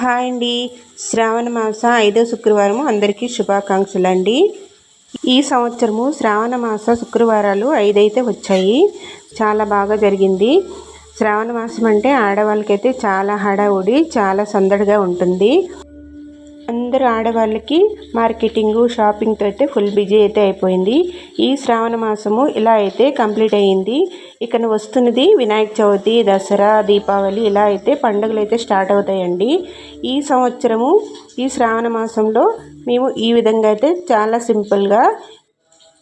Hi అండి. శ్రావణ మాస 5వ శుక్రవారము అందరికీ శుభాకాంక్షలు అండి. ఈ సంవత్సరము శ్రావణ మాస శుక్రవారాలు 5 అయితే వచ్చాయి. చాలా బాగా జరిగింది. శ్రావణ మాసం అంటే ఆడవాళ్ళకైతే చాలా హడావుడి, చాలా సందడిగా ఉంటుంది. అందరూ ఆడవాళ్ళకి మార్కెటింగు షాపింగ్తో అయితే ఫుల్ బిజీ అయితే అయిపోయింది. ఈ శ్రావణ మాసము ఇలా అయితే కంప్లీట్ అయ్యింది. ఇక వస్తున్నది వినాయక చవితి, దసరా, దీపావళి ఇలా అయితే పండుగలు అయితే స్టార్ట్ అవుతాయండి. ఈ సంవత్సరము ఈ శ్రావణ మాసంలో మేము ఈ విధంగా అయితే చాలా సింపుల్గా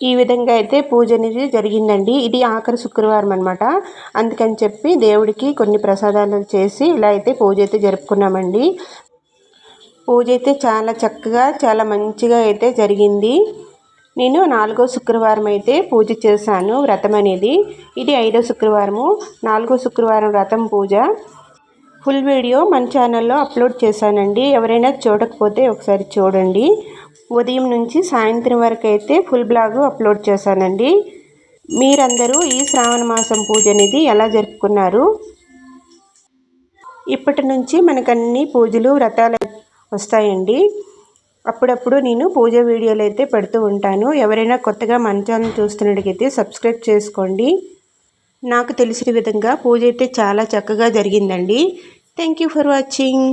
ఈ విధంగా అయితే పూజ అనేది జరిగిందండి. ఇది ఆఖరి శుక్రవారం అనమాట. అందుకని చెప్పి దేవుడికి కొన్ని ప్రసాదాలు చేసి ఇలా అయితే పూజ అయితే జరుపుకున్నామండి. పూజ అయితే చాలా చక్కగా చాలా మంచిగా అయితే జరిగింది. నేను 4వ శుక్రవారం అయితే పూజ చేశాను, వ్రతం అనేది. ఇది 5వ శుక్రవారము, 4వ శుక్రవారం వ్రతం పూజ. ఫుల్ వీడియో మన ఛానల్లో అప్లోడ్ చేశానండి. ఎవరైనా చూడకపోతే ఒకసారి చూడండి. ఉదయం నుంచి సాయంత్రం వరకు అయితే ఫుల్ బ్లాగ్ అప్లోడ్ చేశానండి. మీరందరూ ఈ శ్రావణ మాసం పూజ అనేది ఎలా జరుపుకున్నారు? ఇప్పటి నుంచి మనకన్నీ పూజలు వ్రతాలు వస్తాయండి. అప్పుడప్పుడు నేను పూజ వీడియోలు అయితే పెడుతూ ఉంటాను. ఎవరైనా కొత్తగా మన ఛానల్ చూస్తున్నట్టయితే సబ్స్క్రైబ్ చేసుకోండి. నాకు తెలిసిన విధంగా పూజ అయితే చాలా చక్కగా జరిగిందండి. Thank you for watching.